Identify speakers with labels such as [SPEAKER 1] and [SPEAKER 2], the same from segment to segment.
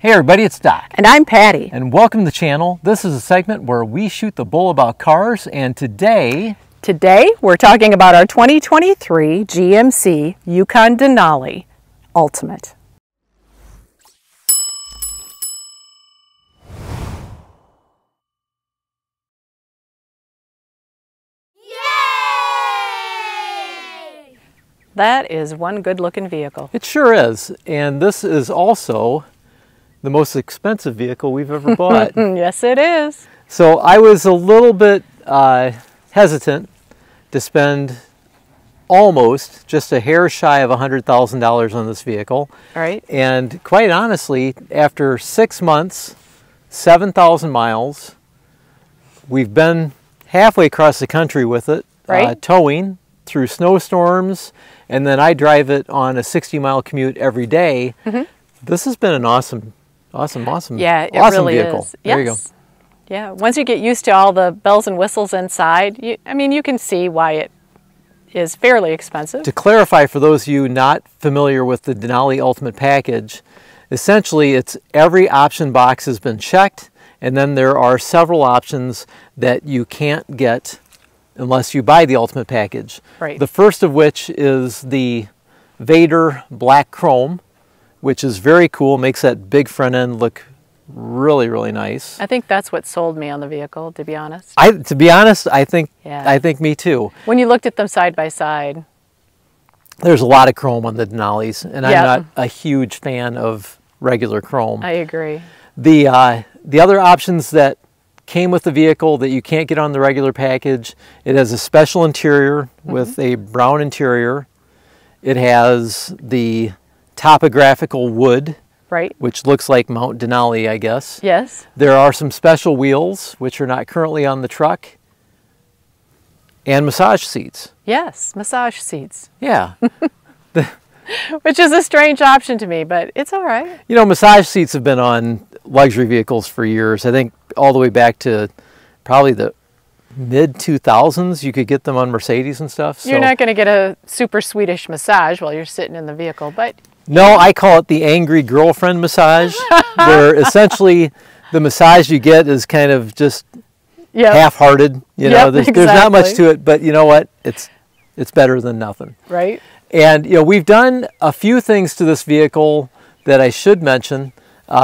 [SPEAKER 1] Hey everybody, it's Doc.
[SPEAKER 2] And I'm Patty.
[SPEAKER 1] And welcome to the channel. This is a segment where we shoot the bull about cars, and today
[SPEAKER 2] we're talking about our 2023 GMC Yukon Denali Ultimate. Yay! That is one good looking vehicle.
[SPEAKER 1] It sure is. And this is also the most expensive vehicle we've ever bought.
[SPEAKER 2] Yes, it is.
[SPEAKER 1] So I was a little bit hesitant to spend almost just a hair shy of $100,000 on this vehicle.
[SPEAKER 2] Right.
[SPEAKER 1] And quite honestly, after 6 months, 7,000 miles, we've been halfway across the country with it,
[SPEAKER 2] right.
[SPEAKER 1] Towing through snowstorms, and then I drive it on a 60-mile commute every day. Mm-hmm. This has been an awesome
[SPEAKER 2] yeah, it
[SPEAKER 1] awesome
[SPEAKER 2] really
[SPEAKER 1] vehicle.
[SPEAKER 2] is.
[SPEAKER 1] There
[SPEAKER 2] Yes.
[SPEAKER 1] you go.
[SPEAKER 2] Yeah, once you get used to all the bells and whistles inside, you can see why it is fairly expensive.
[SPEAKER 1] To clarify for those of you not familiar with the Denali Ultimate Package, essentially it's every option box has been checked, and then there are several options that you can't get unless you buy the Ultimate Package.
[SPEAKER 2] Right.
[SPEAKER 1] The first of which is the Vader Black Chrome, which is very cool, makes that big front end look really, really nice.
[SPEAKER 2] I think that's what sold me on the vehicle, to be honest.
[SPEAKER 1] I think
[SPEAKER 2] Yeah.
[SPEAKER 1] me too.
[SPEAKER 2] When you looked at them side by side.
[SPEAKER 1] There's a lot of chrome on the Denalis, and
[SPEAKER 2] Yeah.
[SPEAKER 1] I'm not a huge fan of regular chrome.
[SPEAKER 2] I agree.
[SPEAKER 1] The other options that came with the vehicle that you can't get on the regular package, it has a special interior with a brown interior. It has the topographical wood,
[SPEAKER 2] Right.
[SPEAKER 1] which looks like Mount Denali, I guess.
[SPEAKER 2] Yes.
[SPEAKER 1] There are some special wheels, which are not currently on the truck, and massage seats.
[SPEAKER 2] Yes, massage seats,
[SPEAKER 1] Yeah.
[SPEAKER 2] which is a strange option to me, but it's all right.
[SPEAKER 1] You know, massage seats have been on luxury vehicles for years. I think all the way back to probably the mid-2000s, you could get them on Mercedes and stuff.
[SPEAKER 2] You're not going to get a super Swedish massage while you're sitting in the vehicle, but...
[SPEAKER 1] No, I call it the angry girlfriend massage, where essentially the massage you get is kind of just half-hearted. You know, there's not much to it, but you know what? It's better than nothing.
[SPEAKER 2] Right.
[SPEAKER 1] And you know, we've done a few things to this vehicle that I should mention.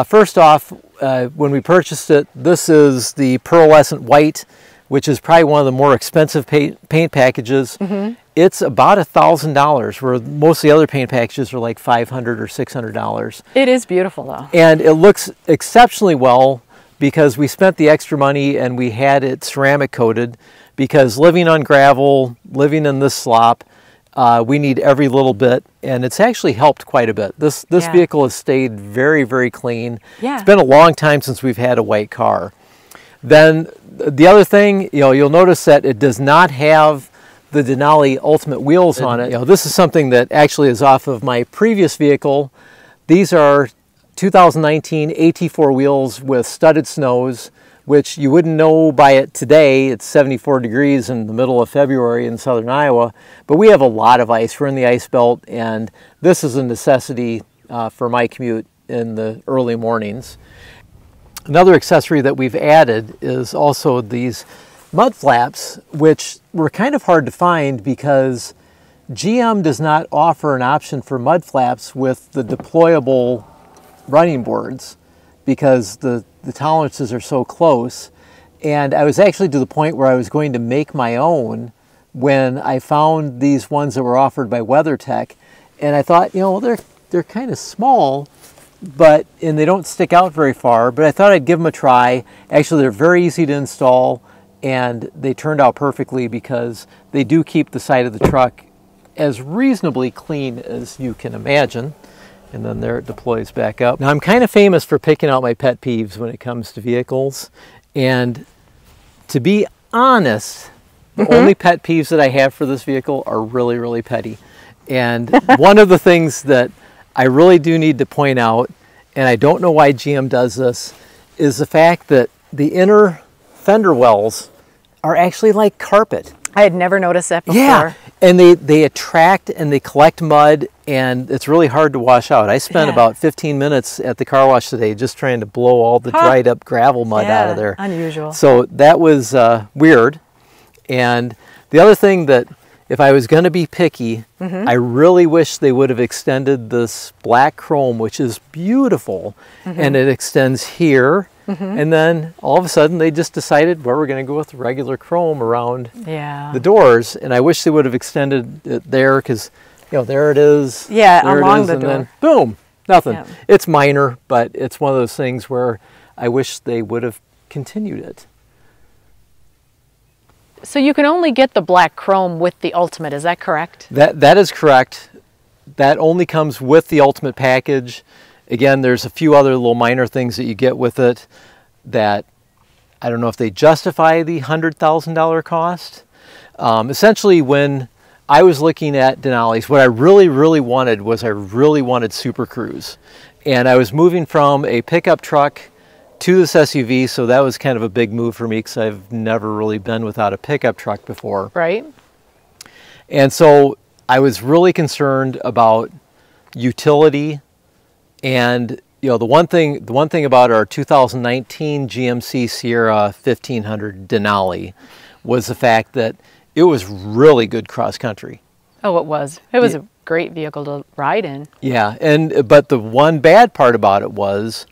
[SPEAKER 1] First off, when we purchased it, this is the pearlescent white, which is probably one of the more expensive paint packages. Mm-hmm. It's about $1,000, where most of the other paint packages are like $500 or $600.
[SPEAKER 2] It is beautiful, though.
[SPEAKER 1] And it looks exceptionally well because we spent the extra money and we had it ceramic coated, because living on gravel, living in this slop, we need every little bit, and it's actually helped quite a bit. This vehicle has stayed very, very clean.
[SPEAKER 2] Yeah.
[SPEAKER 1] It's been a long time since we've had a white car. Then the other thing, you know, you'll notice that it does not have the Denali Ultimate wheels on it. You know, this is something that actually is off of my previous vehicle. These are 2019 AT4 wheels with studded snows, which you wouldn't know by it today. It's 74 degrees in the middle of February in southern Iowa, but we have a lot of ice. We're in the ice belt, and this is a necessity for my commute in the early mornings. Another accessory that we've added is also these mud flaps, which were kind of hard to find because GM does not offer an option for mud flaps with the deployable running boards because the tolerances are so close. And I was actually to the point where I was going to make my own when I found these ones that were offered by WeatherTech. And I thought, you know, they're kind of small, and they don't stick out very far, but I thought I'd give them a try. Actually, they're very easy to install, and they turned out perfectly because they do keep the side of the truck as reasonably clean as you can imagine. And then there it deploys back up. Now, I'm kind of famous for picking out my pet peeves when it comes to vehicles, and to be honest, the only pet peeves that I have for this vehicle are really, really petty. And one of the things that I really do need to point out, and I don't know why GM does this, is the fact that the inner fender wells are actually like carpet.
[SPEAKER 2] I had never noticed that before.
[SPEAKER 1] Yeah, And they attract and they collect mud, and it's really hard to wash out. I spent about 15 minutes at the car wash today just trying to blow all the dried up gravel mud out of there.
[SPEAKER 2] Unusual.
[SPEAKER 1] So that was weird. And the other thing that, if I was going to be picky, I really wish they would have extended this black chrome, which is beautiful, and it extends here. And then all of a sudden they just decided, well, we're going to go with regular chrome around the doors. And I wish they would have extended it there, because, you know, there it is.
[SPEAKER 2] Yeah,
[SPEAKER 1] there
[SPEAKER 2] along
[SPEAKER 1] it is,
[SPEAKER 2] the
[SPEAKER 1] and
[SPEAKER 2] door.
[SPEAKER 1] then boom, nothing.
[SPEAKER 2] Yeah.
[SPEAKER 1] It's minor, but it's one of those things where I wish they would have continued it.
[SPEAKER 2] So you can only get the black chrome with the Ultimate, is that correct?
[SPEAKER 1] That is correct. That only comes with the Ultimate package. Again, there's a few other little minor things that you get with it that I don't know if they justify the $100,000 cost. Essentially, when I was looking at Denali's, what I really wanted was Super Cruise. And I was moving from a pickup truck to this SUV, so that was kind of a big move for me, because I've never really been without a pickup truck before.
[SPEAKER 2] Right.
[SPEAKER 1] And so I was really concerned about utility, and you know, the one thing about our 2019 GMC Sierra 1500 Denali was the fact that it was really good cross country.
[SPEAKER 2] Oh, it was. It was a great vehicle to ride in.
[SPEAKER 1] Yeah, but the one bad part about it was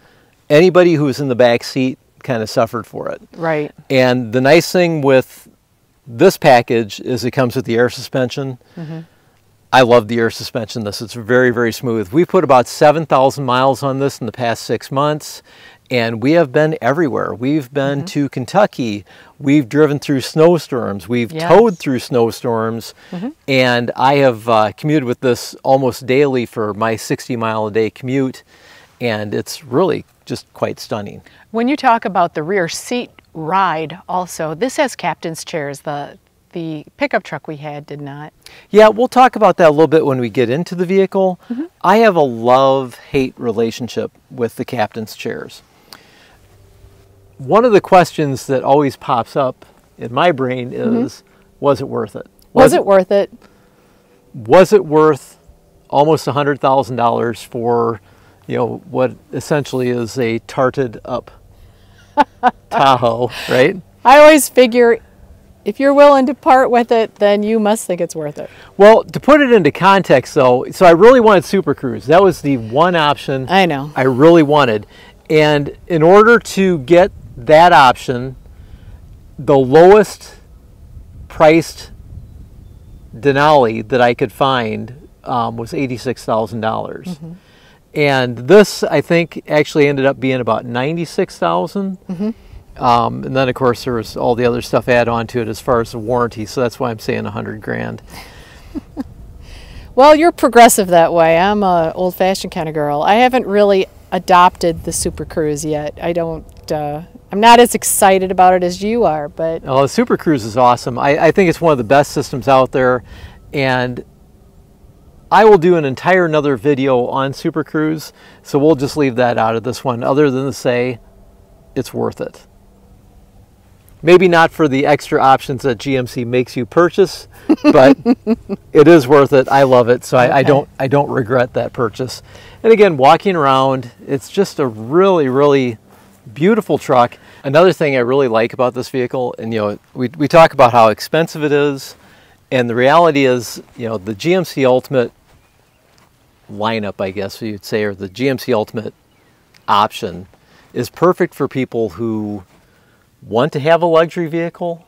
[SPEAKER 1] anybody who was in the back seat kind of suffered for it.
[SPEAKER 2] Right.
[SPEAKER 1] And the nice thing with this package is it comes with the air suspension. I love the air suspension. It's very smooth. We put about 7,000 miles on this in the past 6 months, and we have been everywhere. We've been to Kentucky. We've driven through snowstorms. We've towed through snowstorms, and I have commuted with this almost daily for my 60-mile-a-day commute, and it's really just quite stunning.
[SPEAKER 2] When you talk about the rear seat ride also, this has captain's chairs. The pickup truck we had did not.
[SPEAKER 1] Yeah, we'll talk about that a little bit when we get into the vehicle. I have a love-hate relationship with the captain's chairs. One of the questions that always pops up in my brain is, was it worth it?
[SPEAKER 2] Was it worth it?
[SPEAKER 1] Was it worth almost $100,000 for, you know, what essentially is a tarted up Tahoe, right?
[SPEAKER 2] I always figure if you're willing to part with it, then you must think it's worth it.
[SPEAKER 1] Well, to put it into context, though, so I really wanted Super Cruise. That was the one option
[SPEAKER 2] I know
[SPEAKER 1] I really wanted. And in order to get that option, the lowest priced Denali that I could find was $86,000. And this, I think, actually ended up being about $96,000. And then, of course, there was all the other stuff add on to it as far as the warranty, so that's why I'm saying $100 grand.
[SPEAKER 2] Well, you're progressive that way. I'm a old-fashioned kind of girl. I haven't really adopted the Super Cruise yet. I'm not as excited about it as you are, but...
[SPEAKER 1] Oh, the Super Cruise is awesome. I think it's one of the best systems out there, and I will do an entire another video on Super Cruise, so we'll just leave that out of this one, other than to say it's worth it. Maybe not for the extra options that GMC makes you purchase, but it is worth it. I love it, so I don't regret that purchase. And again, walking around, it's just a really beautiful truck. Another thing I really like about this vehicle, and you know, we talk about how expensive it is, and the reality is, you know, the GMC Ultimate lineup, I guess you'd say, or the GMC Ultimate option is perfect for people who want to have a luxury vehicle,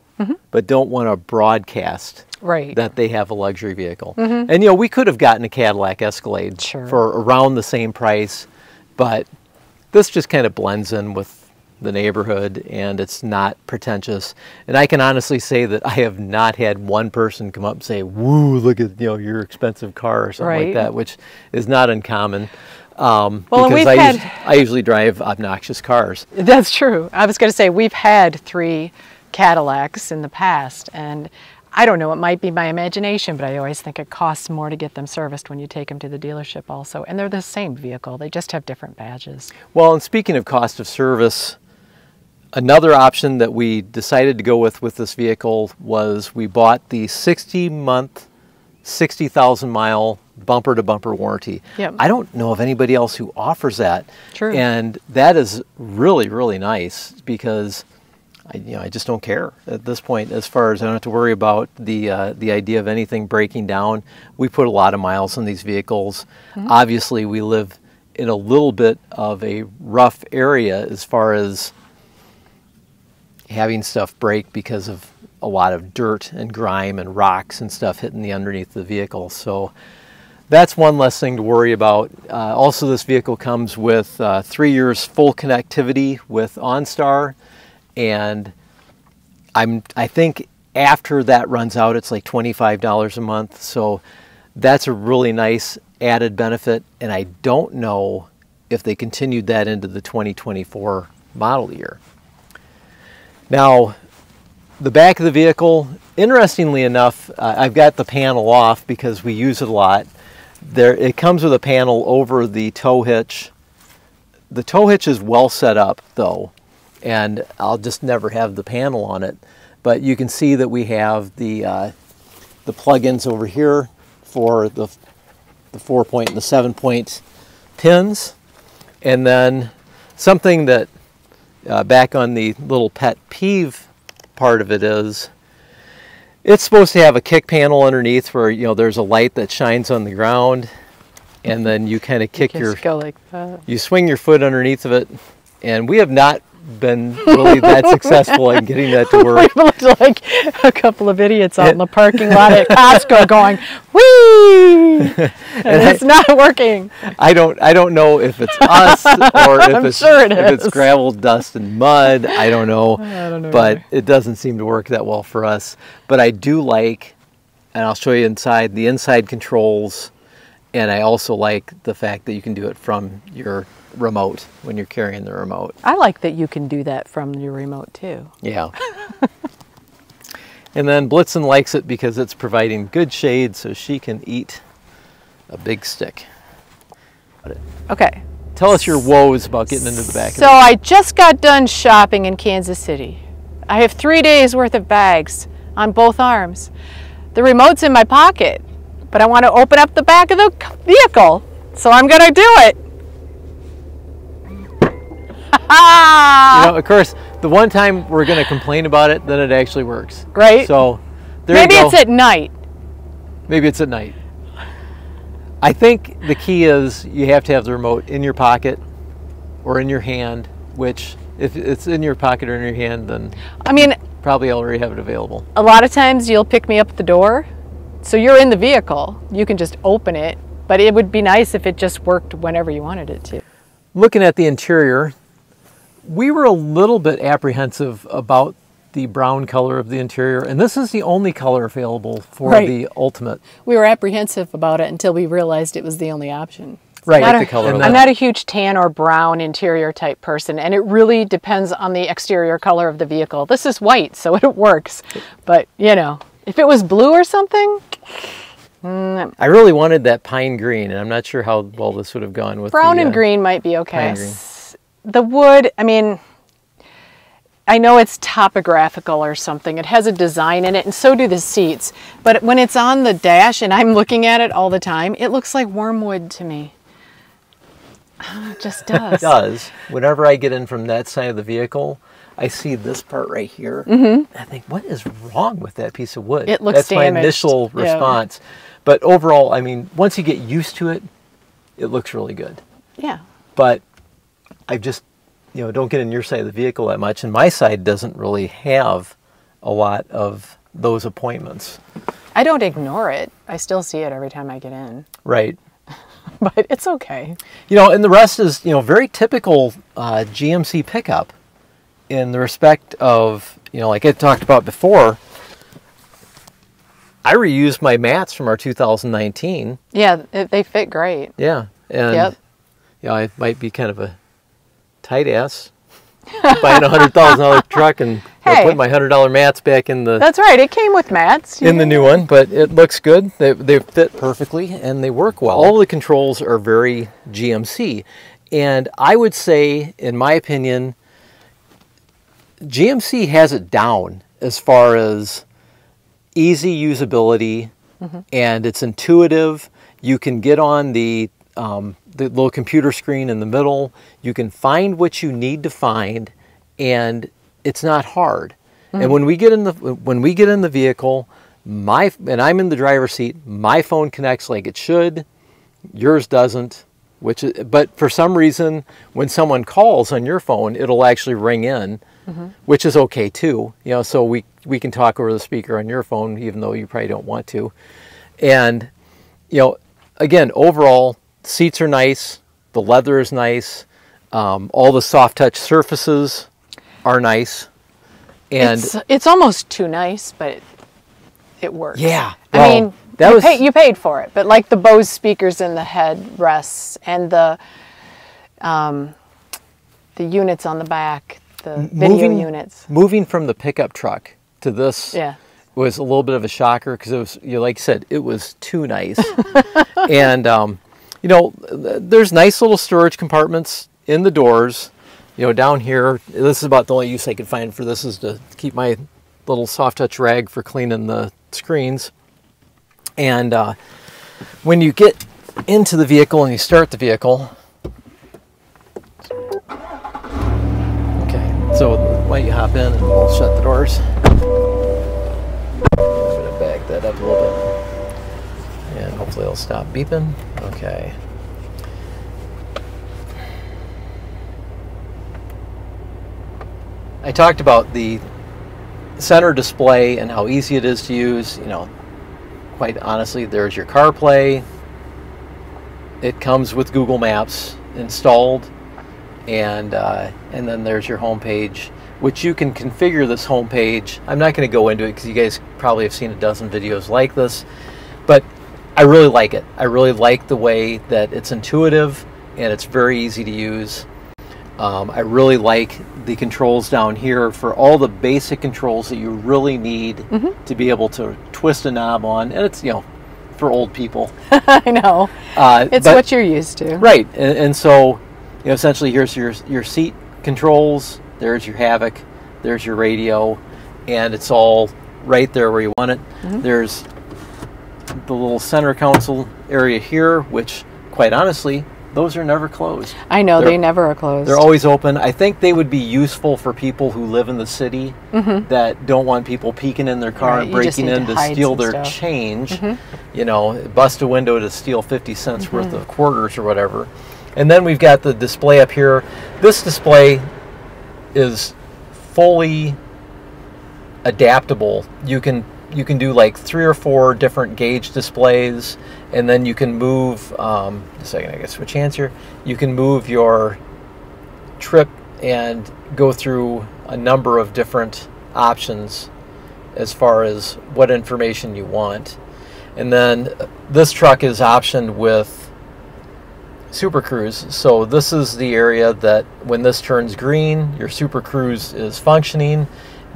[SPEAKER 1] but don't want to broadcast that they have a luxury vehicle. And you know, we could have gotten a Cadillac Escalade for around the same price, but this just kind of blends in with the neighborhood, and it's not pretentious. And I can honestly say that I have not had one person come up and say, "Woo, look at, you know, your expensive car," or something like that, which is not uncommon.
[SPEAKER 2] Well,
[SPEAKER 1] because I usually drive obnoxious cars.
[SPEAKER 2] That's true. I was going to say, we've had 3 Cadillacs in the past, and I don't know, it might be my imagination, but I always think it costs more to get them serviced when you take them to the dealership also. And they're the same vehicle, they just have different badges.
[SPEAKER 1] Well, and speaking of cost of service, another option that we decided to go with this vehicle was we bought the 60-month 60,000 mile bumper to bumper warranty.
[SPEAKER 2] Yep.
[SPEAKER 1] I don't know of anybody else who offers that.
[SPEAKER 2] True.
[SPEAKER 1] And that is really, really nice because I just don't care at this point as far as I don't have to worry about the idea of anything breaking down. We put a lot of miles on these vehicles. Obviously, we live in a little bit of a rough area as far as having stuff break because of a lot of dirt and grime and rocks and stuff hitting the underneath the vehicle. So that's one less thing to worry about. Also, this vehicle comes with 3 years full connectivity with OnStar. And I think after that runs out, it's like $25 a month. So that's a really nice added benefit. And I don't know if they continued that into the 2024 model year. Now, the back of the vehicle, interestingly enough, I've got the panel off because we use it a lot. It comes with a panel over the tow hitch. The tow hitch is well set up, though, and I'll just never have the panel on it. But you can see that we have the plug-ins over here for the 4-point and the 7-point pins. And then something that back on the little pet peeve part of it is it's supposed to have a kick panel underneath where there's a light that shines on the ground, and then you kind of kick
[SPEAKER 2] go like that.
[SPEAKER 1] You swing your foot underneath of it, and we have not been really that successful in getting that to work.
[SPEAKER 2] We looked like a couple of idiots out in the parking lot at Costco going, "Whee!" and it's not working.
[SPEAKER 1] I don't know if it's us or if it's gravel, dust, and mud. I don't know. But either. It doesn't seem to work that well for us. But I do like, and I'll show you inside, the inside controls, and I also like the fact that you can do it from your remote when you're carrying the remote.
[SPEAKER 2] I like that you can do that from your remote too.
[SPEAKER 1] Yeah. And then Blitzen likes it because it's providing good shade so she can eat a big stick.
[SPEAKER 2] Okay.
[SPEAKER 1] Tell us your woes about getting into the back.
[SPEAKER 2] So I just got done shopping in Kansas City. I have 3 days worth of bags on both arms. The remote's in my pocket, but I want to open up the back of the vehicle, so I'm going to do it.
[SPEAKER 1] Of course, the one time we're going to complain about it, then it actually works.
[SPEAKER 2] Right?
[SPEAKER 1] So
[SPEAKER 2] maybe it's at night.
[SPEAKER 1] Maybe it's at night. I think the key is you have to have the remote in your pocket or in your hand, which if it's in your pocket or in your hand, then probably already have it available. A
[SPEAKER 2] lot of times you'll pick me up at the door, so you're in the vehicle. You can just open it, but it would be nice if it just worked whenever you wanted it to.
[SPEAKER 1] Looking at the interior, we were a little bit apprehensive about the brown color of the interior, and this is the only color available for the Ultimate.
[SPEAKER 2] We were apprehensive about it until we realized it was the only option.
[SPEAKER 1] Right, the color.
[SPEAKER 2] I'm not a huge tan or brown interior type person, and it really depends on the exterior color of the vehicle. This is white, so it works, but if it was blue or something.
[SPEAKER 1] I really wanted that pine green, and I'm not sure how well this would have gone with
[SPEAKER 2] brown and green might be okay. The wood, I know it's topographical or something. It has a design in it, and so do the seats. But when it's on the dash and I'm looking at it all the time, it looks like wormwood to me. It just does.
[SPEAKER 1] It does. Whenever I get in from that side of the vehicle, I see this part right here. And I think, what is wrong with that piece of wood?
[SPEAKER 2] It looks damaged.
[SPEAKER 1] That's my initial response. But overall, once you get used to it, it looks really good.
[SPEAKER 2] Yeah.
[SPEAKER 1] But I just, don't get in your side of the vehicle that much, and my side doesn't really have a lot of those appointments.
[SPEAKER 2] I don't ignore it. I still see it every time I get in.
[SPEAKER 1] Right.
[SPEAKER 2] But it's okay.
[SPEAKER 1] And the rest is, very typical GMC pickup in the respect of, like I talked about before, I reused my mats from our 2019.
[SPEAKER 2] Yeah, they fit great.
[SPEAKER 1] Yeah. And, I might be kind of a tight ass buying a $100,000 truck and put my $100 mats back in the...
[SPEAKER 2] That's right. It came with mats.
[SPEAKER 1] In the new one, but it looks good. They fit perfectly and they work well. All the controls are very GMC. And I would say, in my opinion, GMC has it down as far as easy usability and it's intuitive. You can get on the little computer screen in the middle. You can find what you need to find, and it's not hard. And when we get in the vehicle, and I'm in the driver's seat, my phone connects like it should. Yours doesn't. But for some reason, when someone calls on your phone, it'll actually ring in, which is okay too. You know, so we can talk over the speaker on your phone, even though you probably don't want to. And you know, again, overall, seats are nice. The leather is nice. All the soft touch surfaces are nice. And
[SPEAKER 2] it's almost too nice, but it works.
[SPEAKER 1] Yeah,
[SPEAKER 2] I mean, you paid for it, but like the Bose speakers in the headrests and the units on the back, the video units. Moving
[SPEAKER 1] from the pickup truck to this was a little bit of a shocker because it was, like you said, it was too nice. And you know, there's nice little storage compartments in the doors. You know, down here, this is about the only use I could find for this, is to keep my little soft touch rag for cleaning the screens. And when you get into the vehicle and you start the vehicle, okay, so why don't you hop in and we'll shut the doors. I'm going to back that up a little bit, and hopefully it'll stop beeping. Okay. I talked about the center display and how easy it is to use. You know, quite honestly, there's your CarPlay. It comes with Google Maps installed, and then there's your home page, which you can configure this home page. I'm not going to go into it because you guys probably have seen a dozen videos like this, but I really like it. I really like the way that it's intuitive and it's very easy to use. I really like the controls down here for all the basic controls that you really need to be able to twist a knob on. And it's, you know, for old people.
[SPEAKER 2] I know. It's what you're used to.
[SPEAKER 1] Right. And so, you know, essentially here's your seat controls. There's your Havoc. There's your radio. And it's all right there where you want it. There's the little center console area here, which, quite honestly, those are never closed.
[SPEAKER 2] I know, they never are closed.
[SPEAKER 1] They're always open. I think they would be useful for people who live in the city that don't want people peeking in their car and breaking in to steal their change. You know, bust a window to steal 50 cents worth of quarters or whatever. And then we've got the display up here. This display is fully adaptable. You can do like 3 or 4 different gauge displays, and then you can move, a second, I guess switch hands here. You can move your trip and go through a number of different options as far as what information you want. And then this truck is optioned with Super Cruise. So this is the area that when this turns green, your Super Cruise is functioning.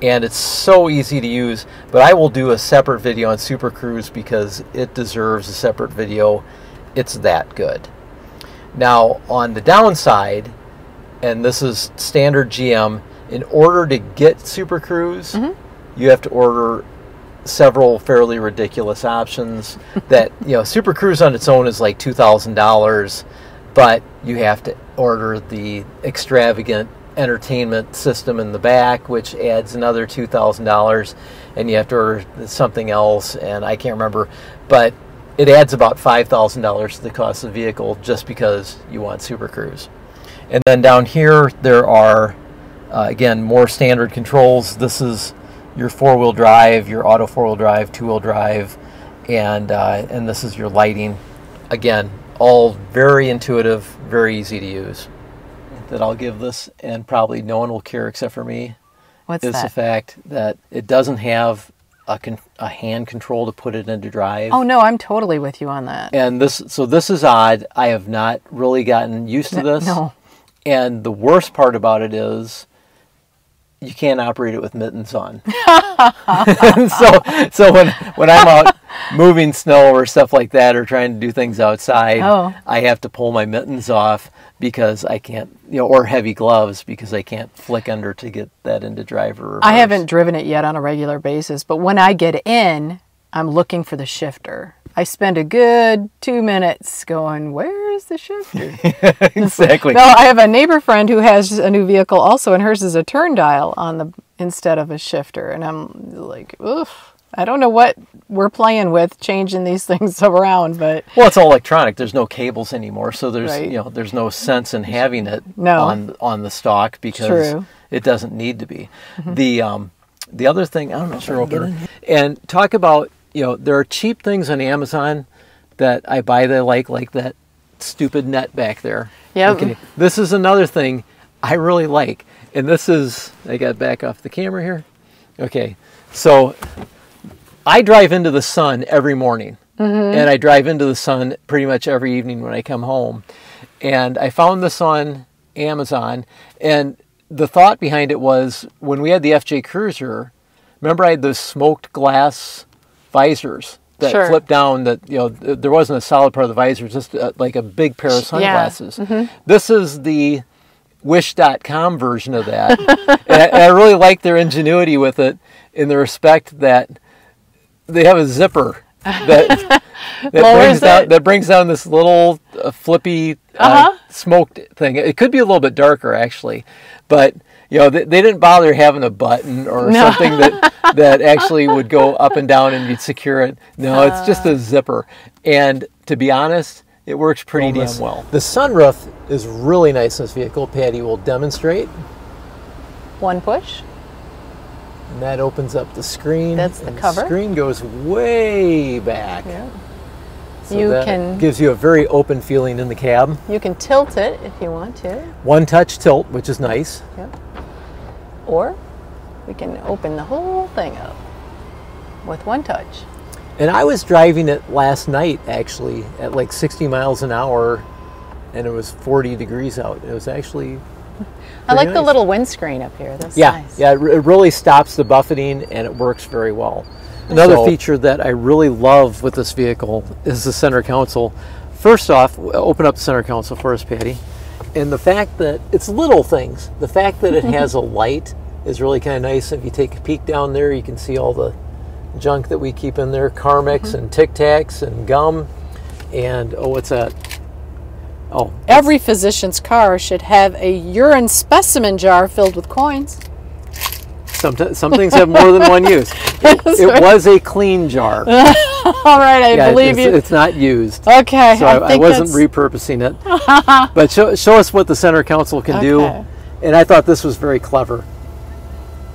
[SPEAKER 1] And it's so easy to use, but I will do a separate video on Super Cruise because it deserves a separate video. It's that good. Now, on the downside, and this is standard GM, in order to get Super Cruise, you have to order several fairly ridiculous options that, you know, Super Cruise on its own is like $2,000, but you have to order the extravagant entertainment system in the back, which adds another $2,000, and you have to order something else, and I can't remember, but it adds about $5,000 to the cost of the vehicle just because you want Super Cruise. And then down here there are again more standard controls. This is your 4-wheel drive, your auto 4-wheel drive, 2-wheel drive, and this is your lighting. Again, all very intuitive, very easy to use. That I'll give this, and probably no one will care except for me.
[SPEAKER 2] What's
[SPEAKER 1] is
[SPEAKER 2] that?
[SPEAKER 1] The fact that it doesn't have a hand control to put it into drive.
[SPEAKER 2] Oh no, I'm totally with you on that.
[SPEAKER 1] And this is odd. I have not really gotten used to this.
[SPEAKER 2] No.
[SPEAKER 1] And the worst part about it is you can't operate it with mittens on. so when I'm out moving snow or stuff like that, or trying to do things outside, I have to pull my mittens off because I can't, you know, or heavy gloves because I can't flick under to get that into drive or reverse.
[SPEAKER 2] I haven't driven it yet on a regular basis, but when I get in, I'm looking for the shifter. I spend a good 2 minutes going, where is the shifter?
[SPEAKER 1] Exactly.
[SPEAKER 2] No, I have a neighbor friend who has a new vehicle also, and hers is a turn dial on the instead of a shifter. And I'm like, oof. I don't know what we're playing with, changing these things around, but
[SPEAKER 1] well, it's all electronic. There's no cables anymore, so there's
[SPEAKER 2] right.
[SPEAKER 1] There's no sense in having it
[SPEAKER 2] No.
[SPEAKER 1] on the stock because it doesn't need to be. The other thing, I don't know if you're open, and talk about there are cheap things on Amazon that I buy that I like that stupid net back there.
[SPEAKER 2] Yeah.
[SPEAKER 1] Okay. This is another thing I really like, and this is I got back off the camera here. Okay, so. I drive into the sun every morning, and I drive into the sun pretty much every evening when I come home. And I found this on Amazon, and the thought behind it was when we had the FJ Cruiser, remember I had those smoked glass visors that flipped down that, there wasn't a solid part of the visor, just like a big pair of sunglasses. Yeah. This is the Wish.com version of that. And I really like their ingenuity with it in the respect that they have a zipper that brings down this little flippy smoked thing. It could be a little bit darker actually, but they didn't bother having a button or something that actually would go up and down and you'd secure it. No, it's just a zipper. And to be honest, it works pretty damn well. The sunroof is really nice in this vehicle. Patty will demonstrate.
[SPEAKER 2] One push.
[SPEAKER 1] And that opens up the screen.
[SPEAKER 2] That's the cover.
[SPEAKER 1] The screen goes way back.
[SPEAKER 2] Yeah.
[SPEAKER 1] So that gives you a very open feeling in the cab.
[SPEAKER 2] You can tilt it if you want to.
[SPEAKER 1] One touch tilt, which is nice.
[SPEAKER 2] Yep. Or we can open the whole thing up with one touch.
[SPEAKER 1] And I was driving it last night actually at like 60 miles an hour, and it was 40 degrees out. It was actually
[SPEAKER 2] I like the little windscreen up here. That's nice.
[SPEAKER 1] Yeah, it really stops the buffeting and it works very well. Another feature that I really love with this vehicle is the center console. First off, open up the center console for us, Patty. And the fact that it's little things. The fact that it has a light is really kind of nice. If you take a peek down there, you can see all the junk that we keep in there, Carmex and Tic Tacs and gum. And, what's that? Oh,
[SPEAKER 2] every physician's car should have a urine specimen jar filled with coins.
[SPEAKER 1] Some things have more than one use. It was a clean jar.
[SPEAKER 2] All right, I believe you.
[SPEAKER 1] It's not used.
[SPEAKER 2] Okay.
[SPEAKER 1] So I wasn't repurposing it. But show us what the center console can do. And I thought this was very clever.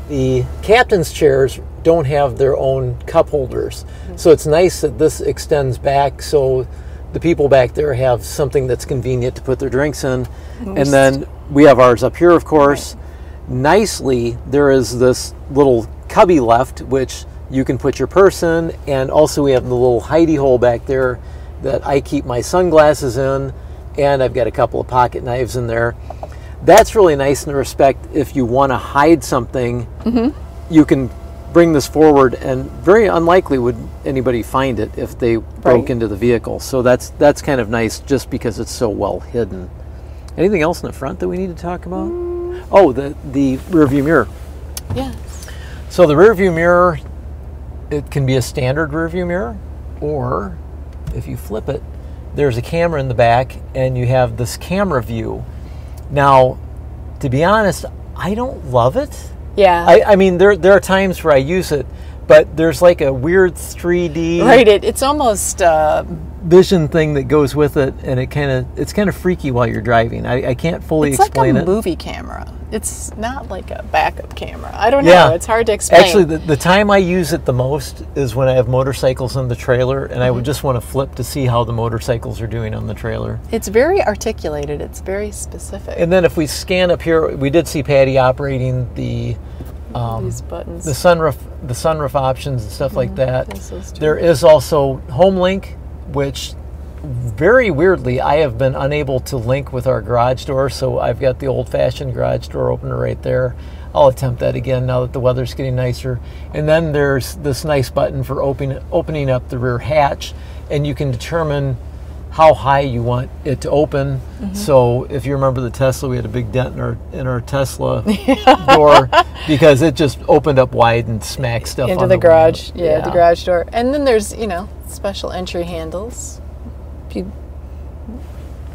[SPEAKER 1] The captain's chairs don't have their own cup holders. So it's nice that this extends back so the people back there have something that's convenient to put their drinks in. And then we have ours up here, of course. Right. Nicely, there is this little cubby left, which you can put your purse in. And also we have the little hidey hole back there that I keep my sunglasses in. And I've got a couple of pocket knives in there. That's really nice in the respect if you want to hide something, you can bring this forward, and very unlikely would anybody find it if they broke into the vehicle. So that's kind of nice just because it's so well hidden. Anything else in the front that we need to talk about? Oh, the rear view mirror.
[SPEAKER 2] Yes.
[SPEAKER 1] So the rear view mirror, it can be a standard rear view mirror, or if you flip it, there's a camera in the back and you have this camera view. Now, to be honest, I don't love it.
[SPEAKER 2] Yeah.
[SPEAKER 1] I mean, there are times where I use it, but there's like a weird 3D
[SPEAKER 2] it's almost
[SPEAKER 1] vision thing that goes with it, and it's kind of freaky while you're driving. I can't fully explain it.
[SPEAKER 2] It's like a movie camera. It's not like a backup camera. I don't know. It's hard to explain.
[SPEAKER 1] Actually, the time I use it the most is when I have motorcycles in the trailer, and I would just want to flip to see how the motorcycles are doing on the trailer.
[SPEAKER 2] It's very articulated. It's very specific.
[SPEAKER 1] And then if we scan up here, we did see Patty operating the
[SPEAKER 2] these buttons,
[SPEAKER 1] the sunroof options and stuff like that. There is also Home Link, which very weirdly I have been unable to link with our garage door, so I've got the old-fashioned garage door opener right there. I'll attempt that again now that the weather's getting nicer. And then there's this nice button for opening up the rear hatch, and you can determine how high you want it to open. So if you remember the Tesla, we had a big dent in our Tesla door. because it just opened up wide and smacked stuff
[SPEAKER 2] into
[SPEAKER 1] on
[SPEAKER 2] the garage.
[SPEAKER 1] window.
[SPEAKER 2] Yeah, the garage door. And then there's, you know, special entry handles.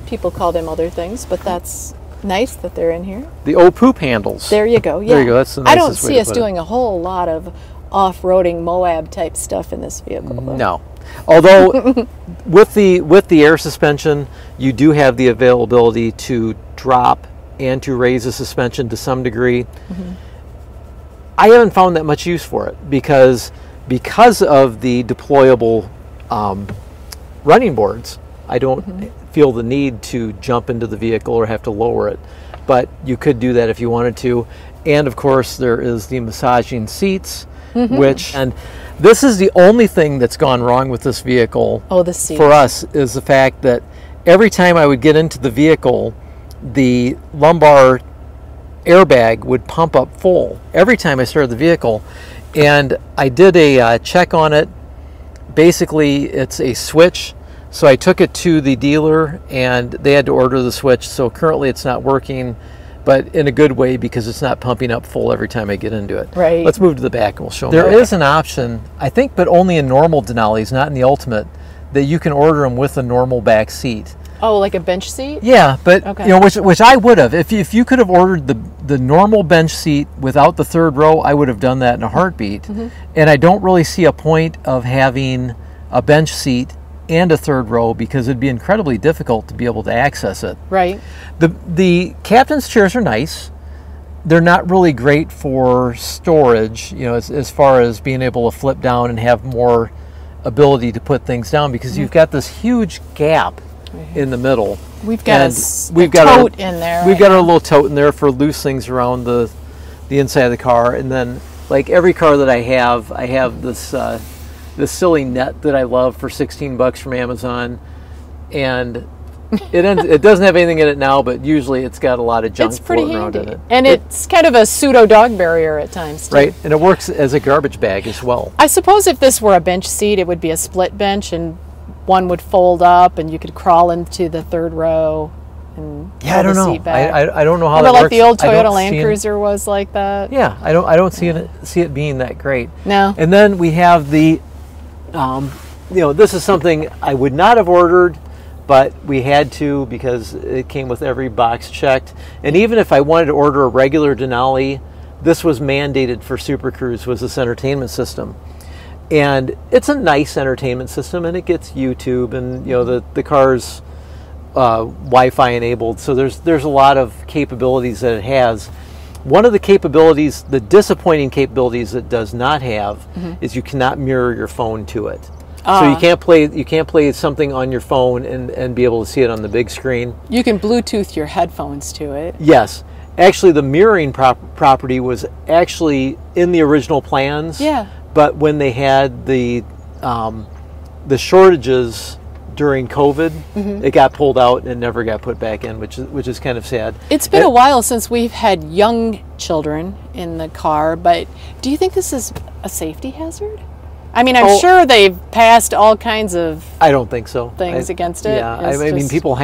[SPEAKER 2] People call them other things, but that's nice that they're in here.
[SPEAKER 1] The poop handles.
[SPEAKER 2] There you go. Yeah.
[SPEAKER 1] There you go. That's the
[SPEAKER 2] I don't
[SPEAKER 1] nicest way
[SPEAKER 2] see
[SPEAKER 1] to
[SPEAKER 2] us
[SPEAKER 1] put it.
[SPEAKER 2] doing a whole lot of off-roading Moab type stuff in this vehicle. Though.
[SPEAKER 1] No. Although with the air suspension, you do have the availability to drop and to raise the suspension to some degree. I haven't found that much use for it because of the deployable running boards. I don't feel the need to jump into the vehicle or have to lower it, but you could do that if you wanted to. And of course, there is the massaging seats, and this is the only thing that's gone wrong with this vehicle.
[SPEAKER 2] Oh, the seats.
[SPEAKER 1] For us is the fact that every time I would get into the vehicle, the lumbar airbag would pump up full every time I started the vehicle. And I did a check on it. Basically, it's a switch. So I took it to the dealer and they had to order the switch. So currently it's not working, but in a good way because it's not pumping up full every time I get into it.
[SPEAKER 2] Right.
[SPEAKER 1] Let's move to the back and we'll show them. There is an option, I think, but only in normal Denalis, not in the Ultimate, that you can order them with a normal back seat.
[SPEAKER 2] Oh, like a bench seat?
[SPEAKER 1] Yeah, but
[SPEAKER 2] Okay.
[SPEAKER 1] you know, which I would have. If you could have ordered the normal bench seat without the third row, I would have done that in a heartbeat. And I don't really see a point of having a bench seat and a third row because it'd be incredibly difficult to be able to access it.
[SPEAKER 2] Right.
[SPEAKER 1] The captain's chairs are nice. They're not really great for storage, you know, as far as being able to flip down and have more ability to put things down because you've got this huge gap in the middle.
[SPEAKER 2] We've got
[SPEAKER 1] And
[SPEAKER 2] a tote in there.
[SPEAKER 1] We've got our little tote in there for loose things around the inside of the car, and then like every car that I have this this silly net that I love for $16 from Amazon, and it doesn't have anything in it now, but usually it's got a lot of junk
[SPEAKER 2] It's pretty
[SPEAKER 1] floating around
[SPEAKER 2] handy.
[SPEAKER 1] in it.
[SPEAKER 2] And it's kind of a pseudo dog barrier at times, too.
[SPEAKER 1] Right, and it works as a garbage bag as well.
[SPEAKER 2] I suppose if this were a bench seat, it would be a split bench and one would fold up and you could crawl into the third row and
[SPEAKER 1] Yeah, I don't know. I don't know how
[SPEAKER 2] Remember,
[SPEAKER 1] that
[SPEAKER 2] like
[SPEAKER 1] works.
[SPEAKER 2] the old
[SPEAKER 1] I don't
[SPEAKER 2] Toyota Land
[SPEAKER 1] see
[SPEAKER 2] Cruiser was like that?
[SPEAKER 1] Yeah, I don't see it being that great.
[SPEAKER 2] No.
[SPEAKER 1] And then we have the, you know, this is something I would not have ordered, but we had to because it came with every box checked. And even if I wanted to order a regular Denali, this was mandated for Super Cruise, was this entertainment system. And it's a nice entertainment system, and it gets YouTube, and you know the car's Wi-Fi enabled. So there's a lot of capabilities that it has. One of the capabilities, the disappointing capabilities it does not have, is you cannot mirror your phone to it. So you can't play something on your phone and be able to see it on the big screen.
[SPEAKER 2] You can Bluetooth your headphones to it.
[SPEAKER 1] Yes. Actually, the mirroring property was actually in the original plans.
[SPEAKER 2] Yeah.
[SPEAKER 1] But when they had the shortages during COVID, it got pulled out and never got put back in, which is kind of sad.
[SPEAKER 2] It's been a while since we've had young children in the car, but do you think this is a safety hazard? I mean, I'm sure they've passed all kinds of
[SPEAKER 1] I don't think so.
[SPEAKER 2] things against it.
[SPEAKER 1] Yeah, I mean, people.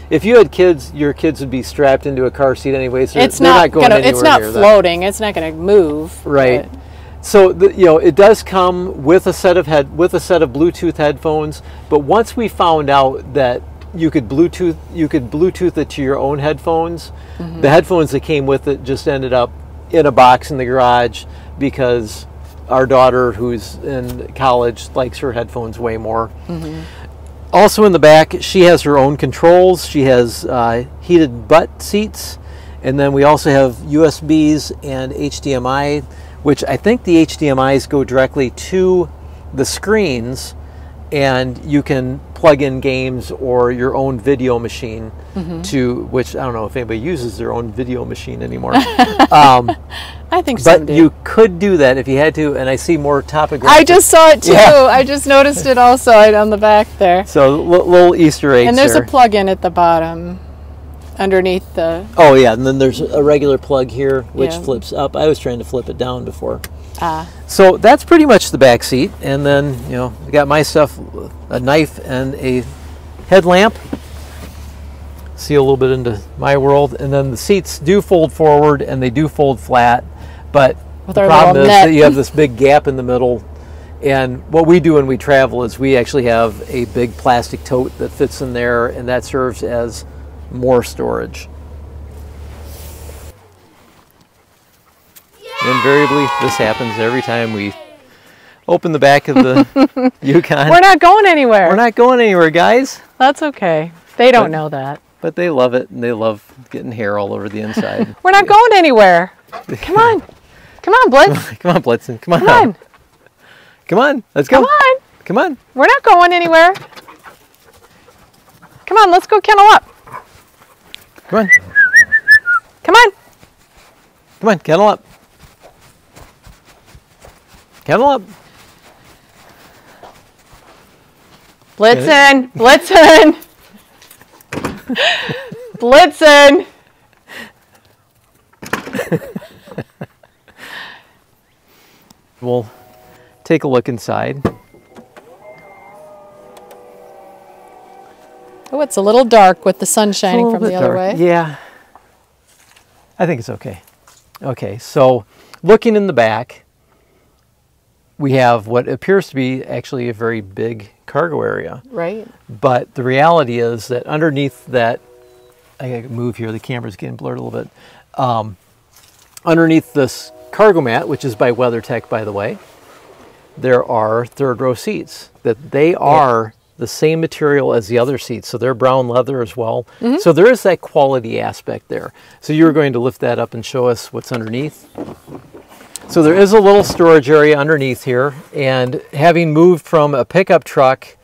[SPEAKER 1] If you had kids, your kids would be strapped into a car seat anyway. So
[SPEAKER 2] it's
[SPEAKER 1] they're not going anywhere
[SPEAKER 2] it's not
[SPEAKER 1] near
[SPEAKER 2] floating. That. It's not going to move.
[SPEAKER 1] Right.
[SPEAKER 2] But.
[SPEAKER 1] So you know, it does come with a set of Bluetooth headphones. But once we found out that you could Bluetooth it to your own headphones, the headphones that came with it just ended up in a box in the garage because our daughter, who's in college, likes her headphones way more. Also in the back, she has her own controls. She has heated butt seats, and then we also have USBs and HDMI, which I think the HDMIs go directly to the screens, and you can plug in games or your own video machine to, which I don't know if anybody uses their own video machine anymore.
[SPEAKER 2] I think so.
[SPEAKER 1] But you could do that if you had to, and I see more topographic.
[SPEAKER 2] I just saw it too.
[SPEAKER 1] Yeah.
[SPEAKER 2] I just noticed it also on the back there.
[SPEAKER 1] So little Easter eggs.
[SPEAKER 2] And there's
[SPEAKER 1] there.
[SPEAKER 2] a plug-in at the bottom, underneath the.
[SPEAKER 1] Oh yeah, and then there's a regular plug here, which
[SPEAKER 2] Yeah.
[SPEAKER 1] flips up. I was trying to flip it down before.
[SPEAKER 2] Ah.
[SPEAKER 1] So that's pretty much the back seat, and then you know I got my stuff, a knife and a headlamp. See a little bit into my world, and then the seats do fold forward and they do fold flat, But
[SPEAKER 2] With
[SPEAKER 1] the
[SPEAKER 2] our
[SPEAKER 1] problem
[SPEAKER 2] little
[SPEAKER 1] is
[SPEAKER 2] net.
[SPEAKER 1] that you have this big gap in the middle. And what we do when we travel is we actually have a big plastic tote that fits in there, and that serves as more storage. Invariably, this happens every time we open the back of the Yukon.
[SPEAKER 2] We're not going anywhere.
[SPEAKER 1] We're not going anywhere, guys.
[SPEAKER 2] That's okay. They don't know that.
[SPEAKER 1] But they love it, and they love getting hair all over the inside.
[SPEAKER 2] We're not going anywhere. Come on. Come on, Blitz.
[SPEAKER 1] Come on, Blitzen. Come on.
[SPEAKER 2] Come on.
[SPEAKER 1] Come on. Let's go.
[SPEAKER 2] Come on.
[SPEAKER 1] Come on.
[SPEAKER 2] We're not going anywhere. Come on, let's go kennel up.
[SPEAKER 1] Come on.
[SPEAKER 2] Come on.
[SPEAKER 1] Come on. Kennel up. Kennel up.
[SPEAKER 2] Blitzen. Blitzen. Blitzen.
[SPEAKER 1] We'll take a look inside.
[SPEAKER 2] Oh, it's a little dark with the sun shining from the other way.
[SPEAKER 1] Yeah. I think it's okay. Okay, so looking in the back, we have what appears to be actually a very big cargo area.
[SPEAKER 2] Right.
[SPEAKER 1] But the reality is that underneath that, I gotta move here, the camera's getting blurred a little bit. Underneath this cargo mat, which is by WeatherTech, by the way, there are third row seats that they are the same material as the other seats. So they're brown leather as well. So there is that quality aspect there. So you were going to lift that up and show us what's underneath. So there is a little storage area underneath here. And having moved from a pickup truck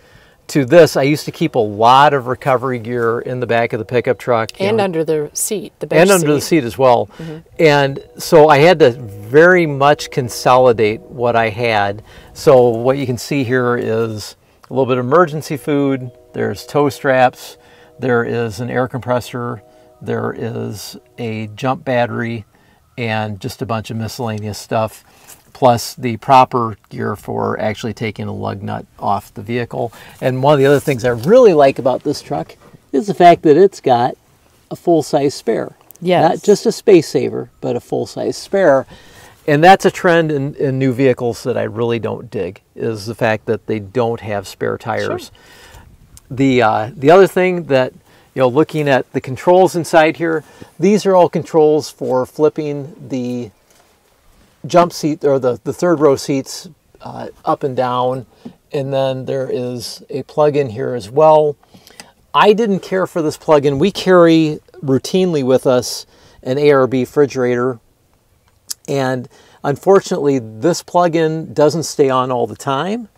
[SPEAKER 1] to this, I used to keep a lot of recovery gear in the back of the pickup truck.
[SPEAKER 2] And under the seat, the bench
[SPEAKER 1] and under the seat as well. And so I had to very much consolidate what I had. So what you can see here is a little bit of emergency food. There's tow straps. There is an air compressor. There is a jump battery and just a bunch of miscellaneous stuff, plus the proper gear for actually taking a lug nut off the vehicle. And one of the other things I really like about this truck is the fact that it's got a full-size spare.
[SPEAKER 2] Yes.
[SPEAKER 1] Not just a space saver, but a full-size spare. And that's a trend in new vehicles that I really don't dig, is the fact that they don't have spare tires. Sure. The other thing that, you know, looking at the controls inside here, these are all controls for flipping the jump seat or the third row seats up and down. And then there is a plug-in here as well. I didn't care for this plug-in. We carry routinely with us an ARB refrigerator. And unfortunately, this plug-in doesn't stay on all the time.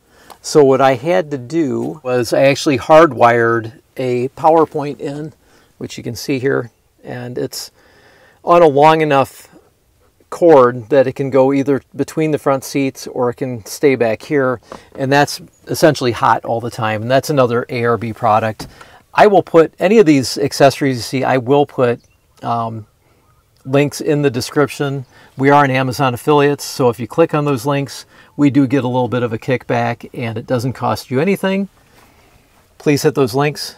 [SPEAKER 1] So what I had to do was I actually hardwired a power point in, which you can see here. And it's on a long enough cord that it can go either between the front seats or it can stay back here. And that's essentially hot all the time. And that's another ARB product. I will put any of these accessories you see, I will put links in the description. We are an Amazon affiliates, so if you click on those links, we do get a little bit of a kickback, and it doesn't cost you anything. Please hit those links.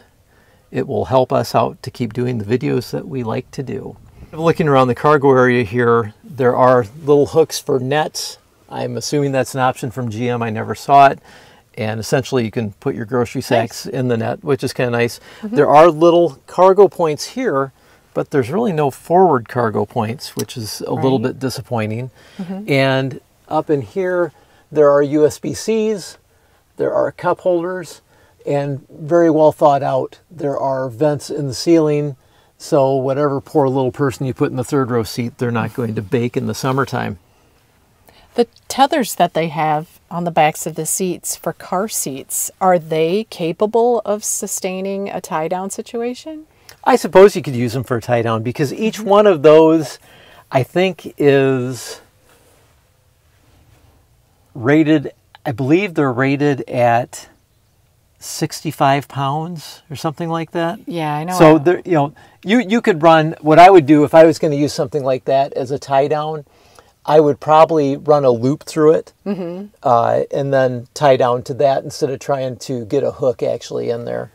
[SPEAKER 1] It will help us out to keep doing the videos that we like to do. Looking around the cargo area here, there are little hooks for nets. I'm assuming that's an option from GM. I never saw it. And essentially you can put your grocery sacks in the net, which is kind of nice. There are little cargo points here, but there's really no forward cargo points, which is a little bit disappointing. And up in here, there are USB-Cs, there are cup holders, and very well thought out, there are vents in the ceiling, so whatever poor little person you put in the third row seat, they're not going to bake in the summertime.
[SPEAKER 2] The tethers that they have on the backs of the seats for car seats, are they capable of sustaining a tie-down situation?
[SPEAKER 1] I suppose you could use them for a tie-down because each one of those, I think, is rated, I believe they're rated at 65 pounds or something like that.
[SPEAKER 2] Yeah, I know.
[SPEAKER 1] So, there, you know, you could run, what I would do if I was going to use something like that as a tie-down, I would probably run a loop through it and then tie down to that instead of trying to get a hook actually in there.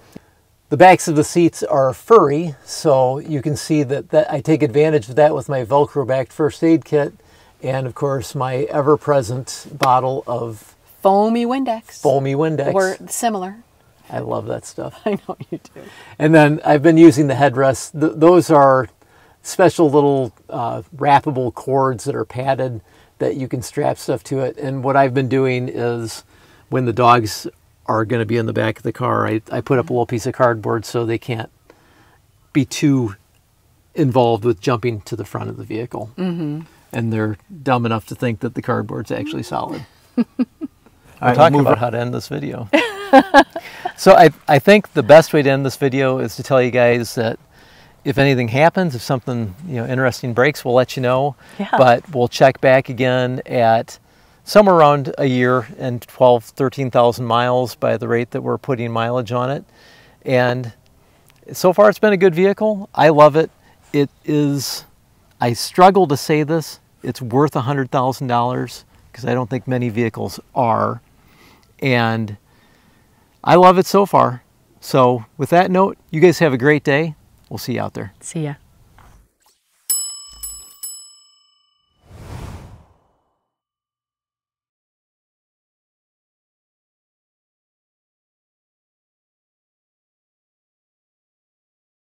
[SPEAKER 1] The backs of the seats are furry, so you can see that I take advantage of that with my Velcro-backed first aid kit. and of course my ever-present bottle of
[SPEAKER 2] Foamy Windex.
[SPEAKER 1] foamy Windex.
[SPEAKER 2] Or similar.
[SPEAKER 1] I love that stuff.
[SPEAKER 2] I know you do.
[SPEAKER 1] And then I've been using the headrests. Those are special little wrappable cords that are padded that you can strap stuff to it. And what I've been doing is when the dogs are going to be in the back of the car, I put up a little piece of cardboard so they can't be too involved with jumping to the front of the vehicle. And they're dumb enough to think that the cardboard's actually solid. All right, talking about how to end this video. So I think the best way to end this video is to tell you guys that if anything happens, if something interesting breaks, we'll let you know.
[SPEAKER 2] Yeah.
[SPEAKER 1] But we'll check back again at somewhere around a year and 13,000 miles by the rate that we're putting mileage on it. And so far it's been a good vehicle. I love it. It is, I struggle to say this, it's worth $100,000 because I don't think many vehicles are. And I love it so far. So with that note, you guys have a great day. We'll see you out there.
[SPEAKER 2] See ya.